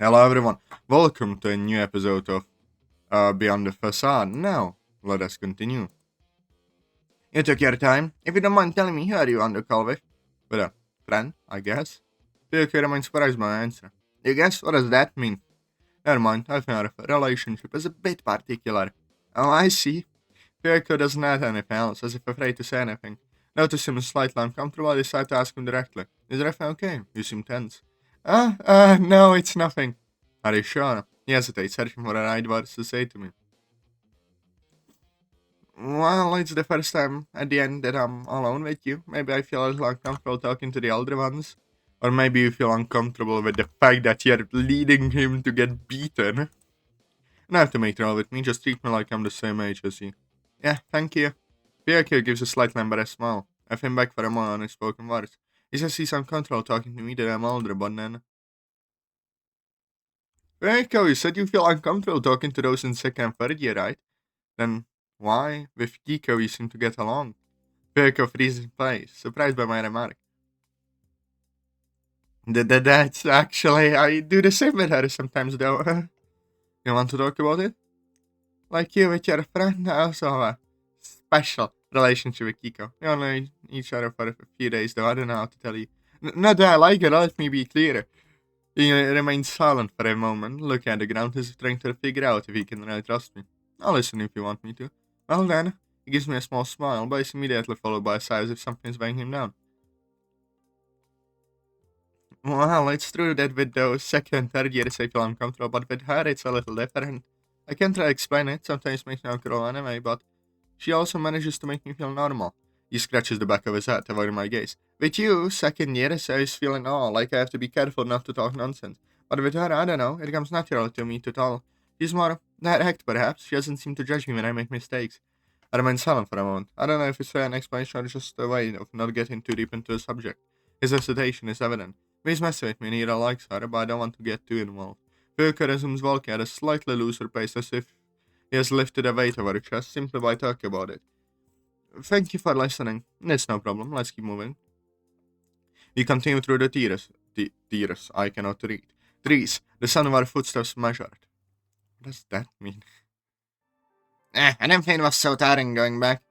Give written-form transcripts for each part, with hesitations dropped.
Hello everyone, welcome to a new episode of Beyond the Facade. Now, let us continue. You took your time. If you don't mind telling me who are you on the call with? With a friend, I guess. Fyoko remains surprised by my answer. You guess? What does that mean? Never mind, I found a relationship is a bit particular. Oh, I see. Fyoko doesn't add anything else, as if afraid to say anything. Notice him slightly uncomfortable, I decide to ask him directly. Is everything okay? You seem tense. No, it's nothing. Are you sure? He hesitates, searching for the right words to say to me. Well, it's the first time at the end that I'm alone with you. Maybe I feel a little uncomfortable talking to the older ones. Or maybe you feel uncomfortable with the fact that you're leading him to get beaten. You don't have to make trouble with me, just treat me like I'm the same age as you. Yeah, thank you. Fyoko gives a slightly embarrassed smile. I think back for a more unspoken words. He says he's uncomfortable talking to me that I'm older, but then... Fyoko, you said you feel uncomfortable talking to those in second and third year, right? Then why, with Kiko, you seem to get along? Fyoko freezes in place, surprised by my remark. That's actually, I do the same with her sometimes, though. You want to talk about it? Like you with your friend, I also have a special relationship with Kiko. We only know each other for a few days, though. I don't know how to tell you. Not that I like her, let me be clear. He remains silent for a moment, looking at the ground as if trying to figure out if he can really trust me. I'll listen if you want me to. Well then, he gives me a small smile, but is immediately followed by a sigh as if something's weighing him down. Well, it's true that with those second and third years I feel uncomfortable, but with her it's a little different. I can't really explain it, sometimes it makes me uncomfortable anyway, but she also manages to make me feel normal. He scratches the back of his head, avoiding my gaze. With you, second year, I was feeling like I have to be careful not to talk nonsense. But with her, I don't know, it comes natural to me to tell. She's more direct, perhaps. She doesn't seem to judge me when I make mistakes. I remain silent for a moment. I don't know if it's an explanation or just a way of not getting too deep into the subject. His hesitation is evident. He's messing with me, neither likes her, but I don't want to get too involved. Fyoko resumes walking at a slightly looser pace, as if he has lifted a weight over her chest simply by talking about it. Thank you for listening. It's no problem. Let's keep moving. We continue through the tiers I cannot read. Trees. The sound of our footsteps measured. What does that mean? I didn't think it was so tiring going back.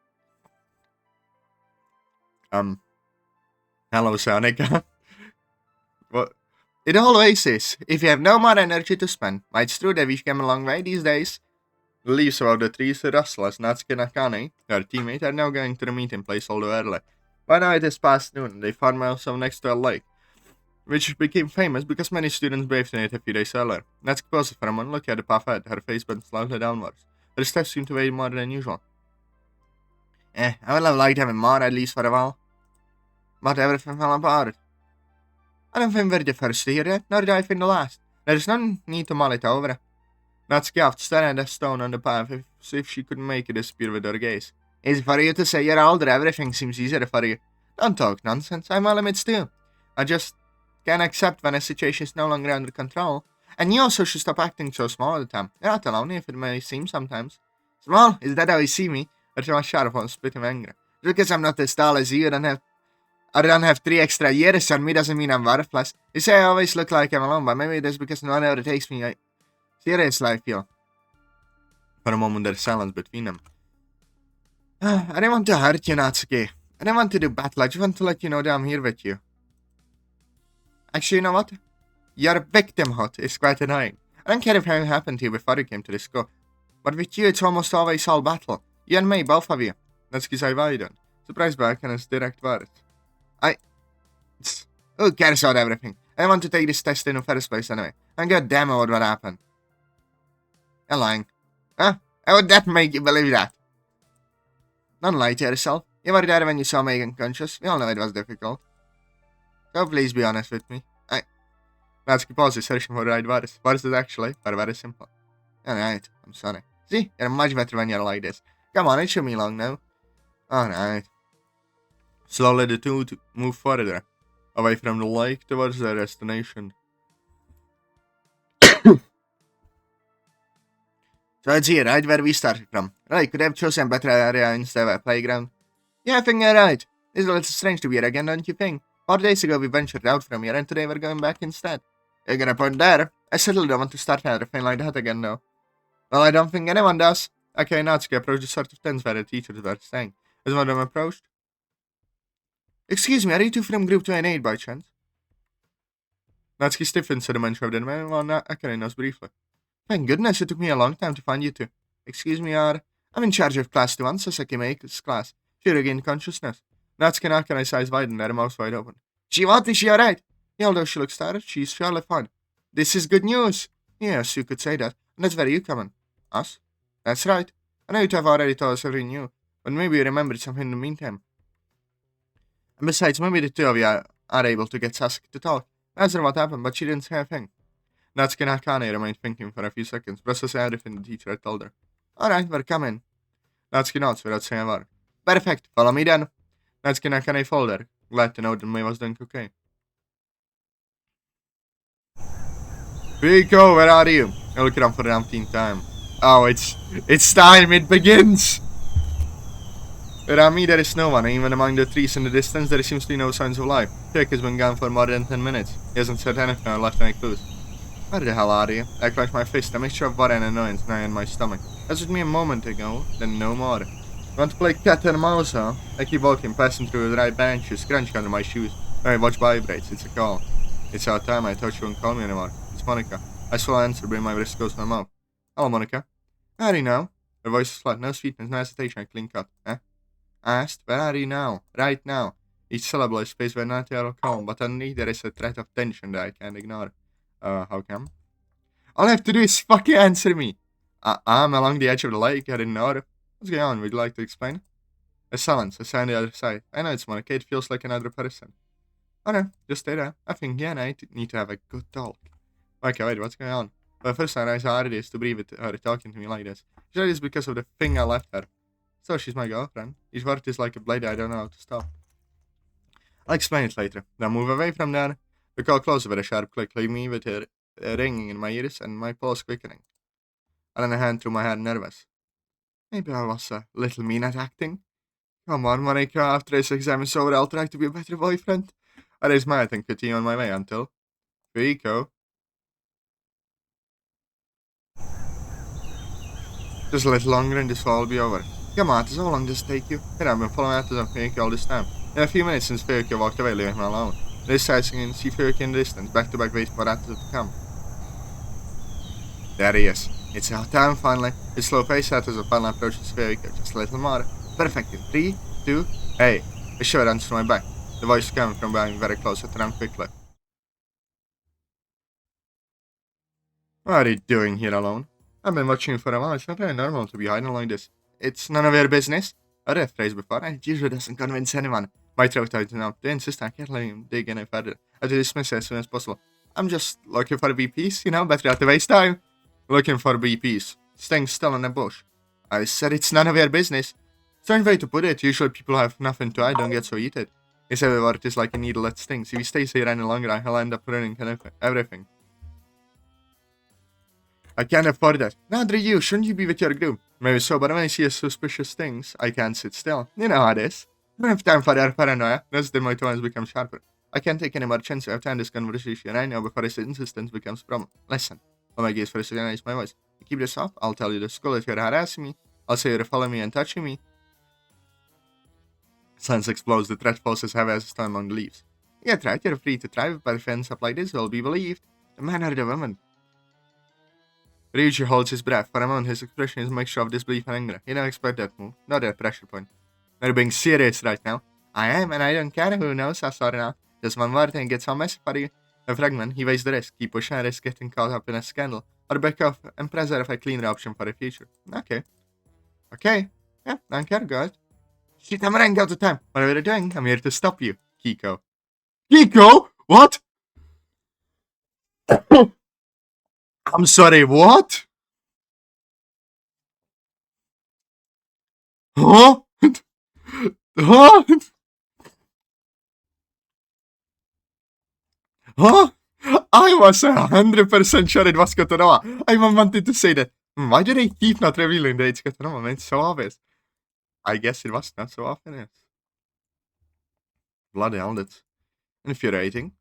Hello, Sonica. What? It always is. If you have no more energy to spend, it's true that we've come a long way these days. The leaves above the trees rustle as Natsuki and Akane, her teammate, are now going to the meeting place although early. By now it is past noon and they find themselves next to a lake, which became famous because many students bathed in it a few days earlier. Natsuki pauses for a moment, looking at the path ahead, her face bent slightly downwards. Her steps seem to weigh more than usual. I would have liked having more, at least for a while. But everything fell apart. I don't think we're the first to hear that, nor did I think the last. There is no need to mull it over. Natsuki scoffed, staring at the stone on the path as if she could make it disappear with her gaze. Easy for you to say you're older, everything seems easier for you. Don't talk nonsense, I'm my limits too. I just can't accept when a situation is no longer under control. And you also should stop acting so small all the time. You're not alone, if it may seem sometimes. Small? Is that how you see me? I turn my sharp on split of anger. Just because I'm not as tall as you, I don't have 3 extra years on me doesn't mean I'm worthless. You say I always look like I'm alone, but maybe it is because no one ever takes me seriously, I feel. For a moment there's silence between them. I didn't want to hurt you, Natsuki. I didn't want to do battle, I just want to let you know that I'm here with you. Actually, you know what? Your victimhood is quite annoying. I don't care if anything happened to you before you came to this school. But with you, it's almost always all battle. You and me, both of you. Natsuki's eye widened, surprised by Akane's direct words. Who cares about everything? I want to take this test in the first place anyway. And goddamn about what happened. You're lying. Huh? How would that make you believe that? Don't lie to yourself. You were there when you saw Megan conscious. We all know it was difficult. So please be honest with me. Natsuki pauses, searching for the right words. Words that actually are very simple. Alright, I'm sorry. See, you're much better when you're like this. Come on, it should be long now. Alright. Slowly the two move further, away from the lake towards their destination. So it's here, right where we started from. Right, could have chosen a better area instead of a playground. Yeah, I think you're right. It's a little strange to be here again, don't you think? 4 days ago we ventured out from here and today we're going back instead. You're gonna point there. I certainly don't want to start anything like that again, though. Well, I don't think anyone does. Okay, Natsuki approached the sort of tents where the teachers were staying. As one of them approached, "Excuse me, are you two from Group 28 by chance?" Natsuki stiffened to the mention of the name, while Akane knows briefly. "Thank goodness it took me a long time to find you two. Excuse me, I'm in charge of Class 2-1, Sasaki Make's class. She regained consciousness." Natsuki and Akane's eyes widened, their mouths wide open. "She what? Is she alright?" "Yeah, although she looks tired, she's surely fine." "This is good news." "Yes, you could say that. And that's where you come in." "Us?" "That's right. I know you have already told us everything new, but maybe you remembered something in the meantime. And besides, maybe the two of you are able to get Sasuke to talk. Asked her what happened, but she didn't say a thing." Natsuki and Akane remained thinking for a few seconds, processing everything the teacher had told her. "Alright, we're coming." Natsuki nods without saying a word. "Perfect, follow me then." Natsuki and Akane followed her, glad to know that May was doing okay. "Rico, where are you?" I look around for the umpteenth time. "Oh, it's time, it begins!" Around me there is no one, and even among the trees in the distance there seems to be no signs of life. Kirk has been gone for more than 10 minutes. He hasn't said anything or left any clues. "Where the hell are you?" I clench my fist, a mixture of worry and annoyance now in my stomach. That's with me a moment ago, then no more. "You want to play cat and mouse, huh?" I keep walking, passing through the right benches, scrunching under my shoes. My watch vibrates, it's a call. It's our time, I thought she wouldn't call me anymore. It's Monica. I swallow answer, bring my wrist close to my mouth. "Hello, Monica." "Where are you now?" Her voice is flat, no sweetness, no hesitation, a clean cut. "Eh?" I asked, "Where are you now? Right now." Each syllable is spaced by not or calm, but underneath there is a threat of tension that I can't ignore. How come?" "All I have to do is fucking answer me." "I'm along the edge of the lake. I didn't know. What's going on? Would you like to explain?" A silence. A sign on the other side. I know it's Monica. It feels like another person. "Okay, just stay there. I think you and I need to have a good talk." "Okay, wait, what's going on?" But first I realize how hard it is to breathe with her talking to me like this. Usually it's because of the thing I left her. So she's my girlfriend. Each word is like a blade I don't know how to stop. "I'll explain it later." Then move away from there. We call closer with a sharp click, leaving me with her ringing in my ears and my pulse quickening. I ran a hand through my hair, nervous. Maybe I was a little mean at acting. "Come on, Monica, after this exam is over, I'll try to be a better boyfriend." I raised my head and continue on my way until Rico. Just a little longer and this will all be over. "Come on, how long does it take you?" "Here I've been following Atazoth and Fuyuki all this time. In a few minutes since Fuyuki walked away, leaving me alone. This side I can see Fuyuki in the distance, back to back waiting for Atazoth to come. There he is. It's our time finally. His slow pace Atazoth finally approaches Fuyuki, just a little more. Perfect. In 3, 2, hey. A shiver runs through my back. The voice coming from behind very close. I turn quickly. "What are you doing here alone?" "I've been watching you for a while. It's not very normal to be hiding like this." "It's none of your business." I read the phrase before, and it usually doesn't convince anyone. My throat tightens up. They insist I can't let him dig any further. I have to dismiss it as soon as possible. "I'm just looking for BPs, better not to waste time." "Looking for BPs. Staying still in the bush." "I said it's none of your business." Strange way to put it. Usually people have nothing to hide, don't get so heated. His every word is like a needle that stings. If he stays here any longer, he'll end up ruining everything. "I can't afford that." "Neither you. Shouldn't you be with your group?" "Maybe so, but when I see suspicious things, I can't sit still. You know how it is. I don't have time for their paranoia." Notice that my tones become sharper. "I can't take any more chances. I have to end this conversation right now before his insistence becomes a problem. Listen." Oh my gaze first recognize my voice. "You keep this up, I'll tell you the school if you're harassing me. I'll say you're following me and touching me." Silence explodes. The threat falls as heavy as a stone among the leaves. "Yeah, right. You're free to try, but if it ends up like this, you'll be believed. The man or the woman." Ryuji holds his breath. For a moment, his expression is a mixture of disbelief and anger. He didn't expect that move. Not that pressure point. "Are you being serious right now?" "I am, and I don't care who knows. I saw it now. Just one word and it gets all messy for you." A fragment, he weighs the risk. Keep pushing and risk getting caught up in a scandal. Or back off and preserve a cleaner option for the future. Okay. Okay. Yeah, don't care, go ahead. "Shit, I'm running out of time. Whatever you're doing, I'm here to stop you. Kiko." "Kiko? What?" "I'm sorry, what?" "Huh? Huh? Huh?" I was 100% sure it was Kotonoha. I even wanted to say that. Why do they keep not revealing that it's Kotonoha, man? It's so obvious. I guess it was not so often, yes. Bloody hell, that's infuriating.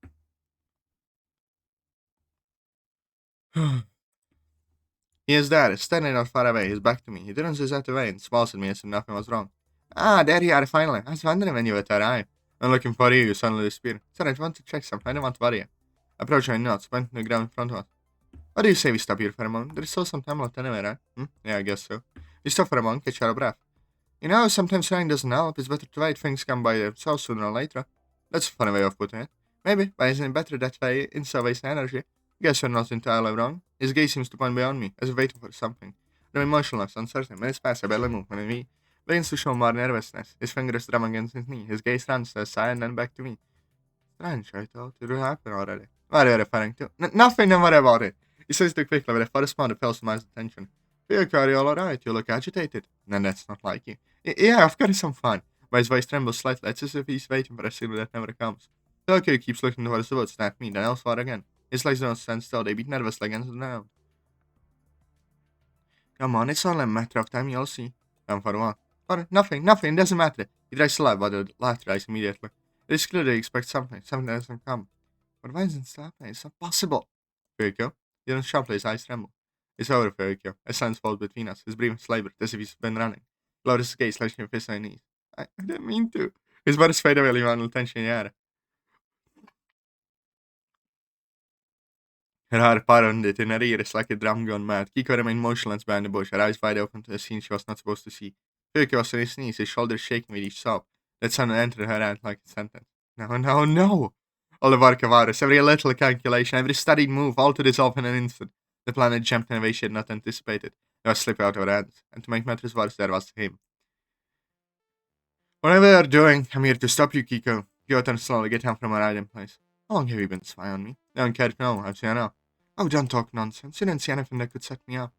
He is there, standing not far away, his back to me. He turns his head away and smiles at me as if nothing was wrong. Ah, there you are finally. I was wondering when you would arrive. I'm looking for you, you suddenly disappear. Sir, I want to check something. I don't want to worry you. Approaching not, went to the ground in front of us. What do you say we stop here for a moment? There's still some time left anyway, right? Yeah, I guess so. We stop for a moment, catch our breath. You know, sometimes rain doesn't help. It's better to wait. Things come by themselves sooner or later. That's a funny way of putting it. Maybe, but isn't it better that way instead of wasting energy? Guess you're not entirely wrong. His gaze seems to point beyond me, as if waiting for something. I'm emotionless, uncertain. Minutes pass, I barely move. When he begins to show more nervousness, his fingers drum against his knee. His gaze runs to his side and then back to me. Strange, I thought. It would happen already. What are you referring to? Nothing, don't worry about it. He says too quickly with a first smile that fails to my attention. Are you alright? You look agitated. No, that's not like you. Yeah, I've got some fun. But his voice trembles slightly. It's as if he's waiting for a signal that never comes. Doki keeps looking towards the woods, at me, then elsewhere again. His legs don't stand still, they beat nervously against the ground. Come on, it's only a matter of time, you'll see. For what? For nothing, doesn't matter. He tries to laugh, but the laugh dies immediately. It is clear that he expects something that doesn't come. But why isn't it happening? It's not possible. Furikyo? He turns sharply, his eyes tremble. It's over, Furikyo. A silence falls between us. His breathing is labored, as if he's been running. Lowers his gaze, slashing his fist on his knees. I didn't mean to. His words fade away, leaving no tension in the air. Her heart pounded in her ears like a drum gone mad. Kiko remained motionless behind the bush, her eyes wide open to a scene she was not supposed to see. Furikyo was on his knees, his shoulders shaking with each sob. That sound entered her hand like a sentence. No. All the work of hours, every little calculation, every studied move, all to dissolve in an instant. The planet jumped in a way she had not anticipated. It was slipping out of her hands, and to make matters worse, there was him. Whatever you're doing, I'm here to stop you, Kiko. Kiko turned slowly, get down from her hiding place. How long have you been spying on me? I don't care to know. I've seen enough. Oh, don't talk nonsense. You didn't see anything that could set me up.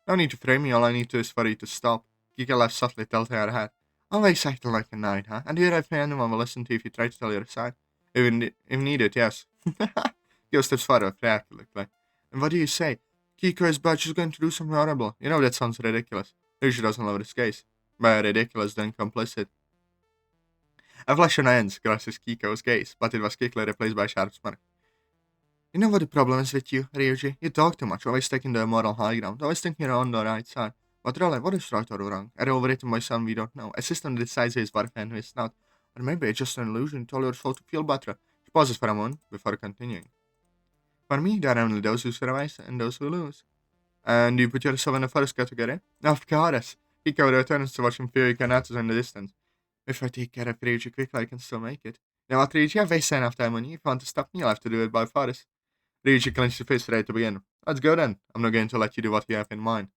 No need to frame me. All I need to is for you to stop. Kiko laughed softly, tilting her head. Always acting like a knight, huh? And you if anyone will listen to you if you try to tell your side. If needed, yes. Kiko steps forward, practically. And what do you say? Kiko is bad. She's going to do something horrible. You know that sounds ridiculous. Maybe she doesn't love this case. By ridiculous, then complicit. A flash on ends crosses Kiko's gaze, but it was quickly replaced by a sharp smirk. You know what the problem is with you, Ryuji? You talk too much, always taking the moral high ground, always thinking you're on the right side. But really, what is right or wrong? Are you overrating by someone we don't know? A system that decides who is worth and who is not. Or maybe it's just an illusion to tell your soul to feel better. She pauses for a moment before continuing. For me, there are only those who survive and those who lose. And you put yourself in the first category? Of course. Kiko returns to watching Furikyo and Atazoth in the distance. If I take care of Ryuji quickly, I can still make it. Now, what, Ryuji? I've wasted enough time on you. If you want to stop me, you'll have to do it by force. Ryuji clenched his fist right to begin. Let's go then. I'm not going to let you do what you have in mind.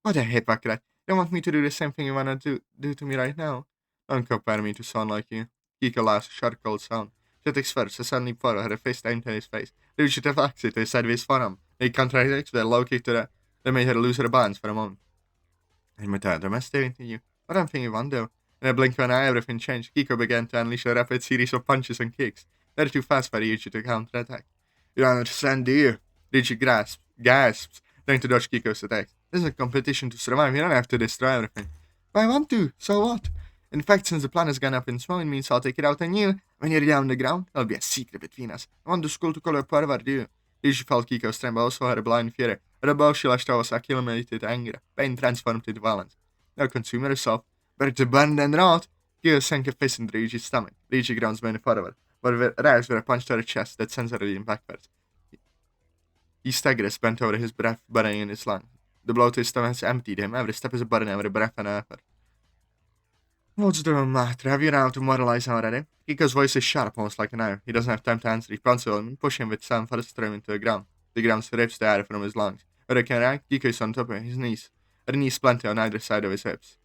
What a hypocrite. You don't want me to do the same thing you want to do to me right now? Don't compare me to someone like you. Kiko laughs, a sharp cold sound. She takes first, a sudden leap forward, her face aimed at his face. Ryuji deflects it to his side with his forearm. He contradicts with a low kick to the that made her lose her balance for a moment. I'm tired, I'm staring at you. What I'm thinking one though. In a blink of an eye, everything changed. Kiko began to unleash a rapid series of punches and kicks. They're too fast for Ryuji to counterattack. You don't understand, do you? Ryuji gasps, trying to dodge Kiko's attacks. This is a competition to survive. You don't have to destroy everything. But I want to, so what? In fact, since the plan has gone up in smoke, it means I'll take it out on you. When you're down on the ground, there'll be a secret between us. I want the school to call her pervert, do you? Ryuji felt Kiko's strength, but also her blind fury. But above, she lashed out was accumulated anger. Pain transformed into violence. Now consume herself. Better to burn than rot. Kiko sank a fist into Ryuji's stomach. Ryuji grounds bent forward, but arrives with a punch to her chest that sends her reeling backwards. He staggers, bent over, his breath burning in his lungs. The blow to his stomach has emptied him. Every step is a burden, every breath an effort. What's the matter? Have you run out to moralize already? Kiko's voice is sharp, almost like an iron. He doesn't have time to answer. He pounces on him, pushing him with some first throw him into the ground. The ground rips the air from his lungs. Where he can react, Kiko is on top of his knees. Her knees splinter on either side of his hips.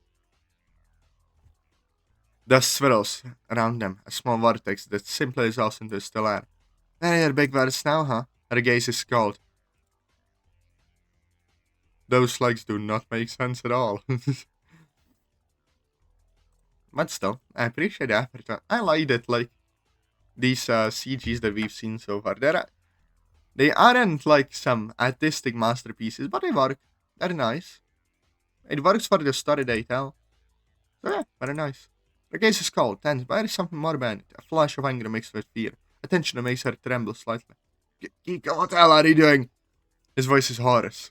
Dust swirls around them, a small vortex that simply dissolves into still air. There are big words now, huh? Her gaze is cold. Those legs do not make sense at all. But still, I appreciate the effort. I like that, like, these CGs that we've seen so far. They aren't like some artistic masterpieces, but they work. They're nice. It works for the story they tell. So yeah, very nice. The gaze is cold, tense, but there is something more behind it. A flash of anger mixed with fear. A tension that makes her tremble slightly. Kiko, what the hell are you doing? His voice is hoarse.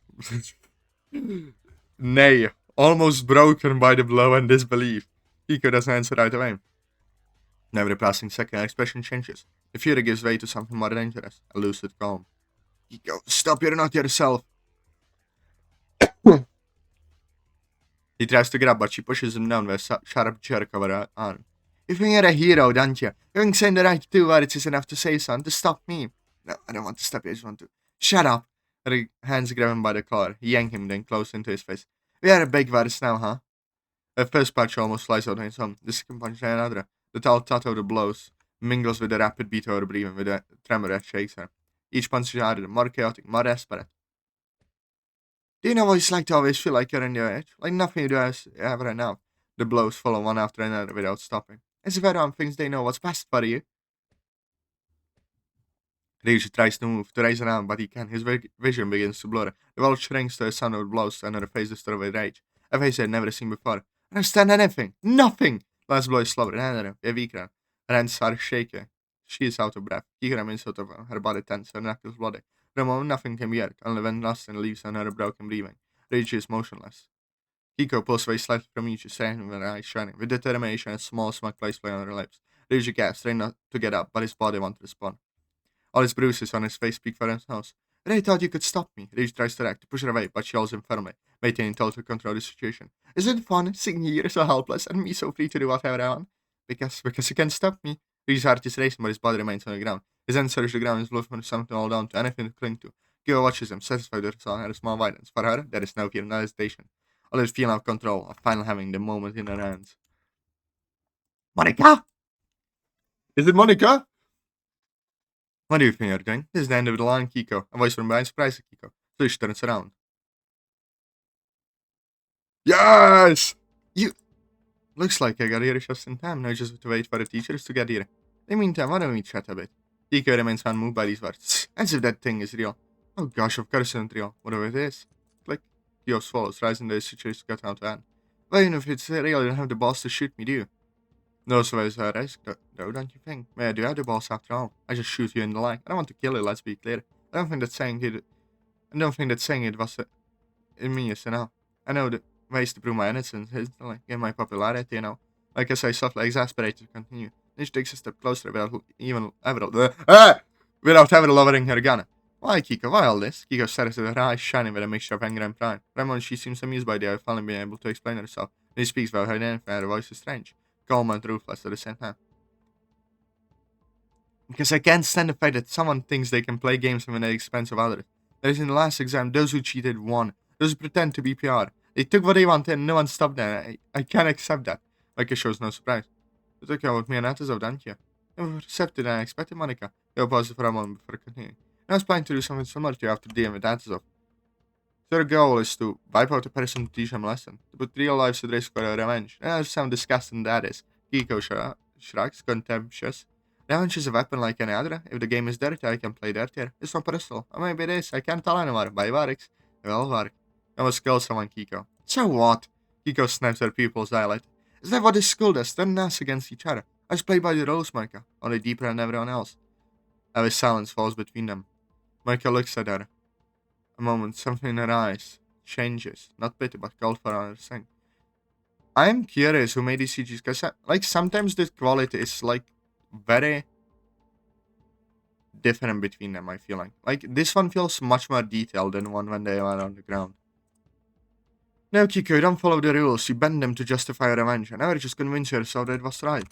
Nay, almost broken by the blow and disbelief. Kiko doesn't answer right away. Every passing second, her expression changes. The fury gives way to something more dangerous, a lucid calm. Kiko, stop, you're not yourself. He tries to grab, but she pushes him down with a sharp jerk of her arm. You think you're a hero, don't you? You think saying the right two words is enough to say something, to stop me? No, I don't want to stop you, I just want to. Shut up! Her hands grab him by the collar, yank him, then close into his face. We are big words now, huh? Her first punch almost flies out on his arm. The second punch, another. The tall thud of the blows mingles with the rapid beat of her breathing, with a tremor that shakes her. Each punch is harder, more chaotic, more desperate. Do you know what it's like to always feel like you're on the edge? Like nothing you do is ever enough. The blows follow one after another without stopping. As if everyone thinks they know what's best for you. Ryuji tries to move, to raise an arm, but he can't. His vision begins to blur. The world shrinks to the sound of the blows, and her face disturbed with rage. A face I'd never seen before. I don't understand anything. Nothing! Last blow is slower and another, weaker. Her hands are shaking. She is out of breath. Kiko remains out of her body tense, her knuckles bloody. For a moment, nothing can be heard, only when lost and leaves on her broken breathing. Ryuji is motionless. Kiko pulls away slightly from Ryuji, staring with her eyes shining, with determination and a small smug place playing on her lips. Ryuji gasps, trying not to get up, but his body won't respond. All his bruises on his face speak for themselves. But I thought you could stop me. Ryuji tries to act, to push her away, but she holds him firmly, maintaining total control of the situation. Is it fun, seeing you so helpless, and me so free to do whatever I want? Because you can't stop me. Ryuji's heart is racing, but his body remains on the ground. His hands search the ground and is looking for something to hold on to, anything to cling to. Kyo watches him, satisfied with her small violence. For her, there is no fear, no hesitation. All is feeling of control, of finally having the moment in her hands. Monica! Is it Monica? What do you think you're doing? This is the end of the line, Kiko. A voice from behind surprises Kiko, so she turns around. Yes! You... Looks like I got here just in time. Now just have to wait for the teachers to get here. In the meantime, why don't we chat a bit? Kiko remains unmoved by these words. As if that thing is real. Oh gosh, of course it's not real. Whatever it is. Click. Kyo swallows, rising the situation got out of hand. Well, even if it's real, you don't have the balls to shoot me, do you? No, so is a risk, though, don't you think? I do have the balls after all. I just shoot you in the leg. I don't want to kill you, let's be clear. I don't think that saying it was in me is enough. I know the ways to prove my innocence instantly, get my popularity, you know. Like I say, softly exasperated to continue. Then she takes a step closer without ever lowering her gun. Why, Kiko, why all this? Kiko stares at her eyes shining with a mixture of anger and pride. For a moment, she seems amused by the idea of finally being able to explain herself. Then he speaks without her anything, and her voice is strange. Calm and ruthless at the same time. Because I can't stand the fact that someone thinks they can play games at the expense of others. That is in the last exam, those who cheated won. Those who pretend to be PR. They took what they wanted and no one stopped them. I can't accept that. Like it shows no surprise. You took care of me and Atazoth, didn't you? You were accepted and I expected, Monica. You paused for a moment before continuing. I was planning to do something similar to you after dealing with Atazoth. So the goal is to wipe out a person to teach them a lesson, to put real lives at risk for a revenge. And there's some disgusting that is. Kiko shrugs, contemptuous. Revenge is a weapon like any other. If the game is dirty, I can play dirtier. It's not personal. Or maybe it is. I can't tell anymore. But it works. It will work. I must kill someone, Kiko. So what? Kiko snaps her pupils dilated. Is that what this school does? Turn us against each other. I just play by the rules, Monica. Only deeper than everyone else. A silence falls between them. Monica looks at her. A moment, something in her eyes changes. Not pity, but cold for understanding. I am curious who made these CGs, because like sometimes the quality is like very different between them, I feel like. Like this one feels much more detailed than one when they are on the ground. No, Kiko, you don't follow the rules. You bend them to justify your revenge. And now you just convince yourself that it was right.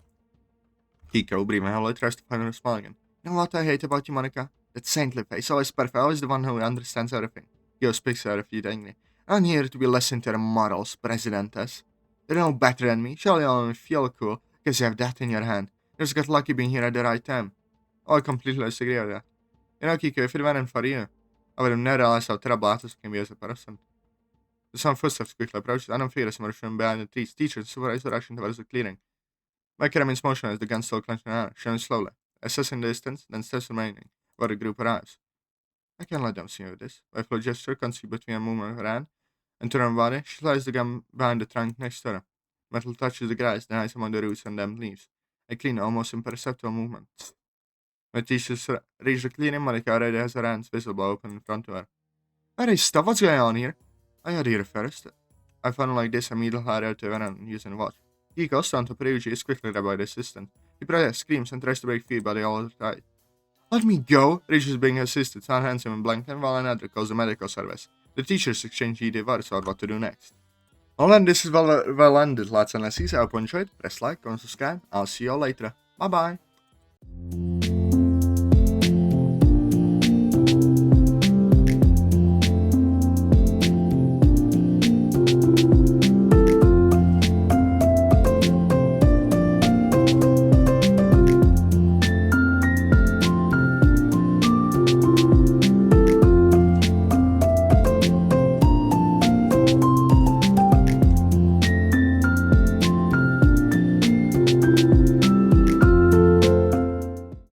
Kiko, breathing heavily, tries to find her smile again. You know what I hate about you, Monica? That saintly face, always perfect, always the one who understands everything. Kyo speaks to her refutingly. I'm here to be listened to the morals, Presidentes. You're no better than me. Surely you'll only feel cool because you have that in your hand. You just got lucky being here at the right time. Oh, I completely disagree with that. You know, Kiko, if it weren't for you, I would have never realized how terrible Atazoth can be as a person. The sound footsteps quickly approaches. I don't feel as much from behind the trees. Teachers supervise direction towards the clearing. Mike remains motionless, the gun still clenched in her hand, showing slowly, assessing the distance, then steps remaining, where the group arrives. I can't let them see me with this. By a gesture, conceived between a movement of her hand and to her body, she slides the gun behind the trunk next to her. Metal touches the grass, then hides among the roots and then leaves. A clean, almost imperceptible movement. When teachers reach the clearing, Monica already has her hands visible open in front of her. Alright, stuff, what's going on here? I got here first. I found like this immediately out to when using a watch. He goes down to Perugia is quickly grabbed by the assistant. He protests, screams, and tries to break free, but they all die. Let me go! Rich is being assisted, San handsome and blank, and while another calls the medical service. The teachers exchange ideas about what to do next. Well, and this is well ended, lads and lassies. I hope you enjoyed. Press like, comment, subscribe. I'll see you all later. Bye bye!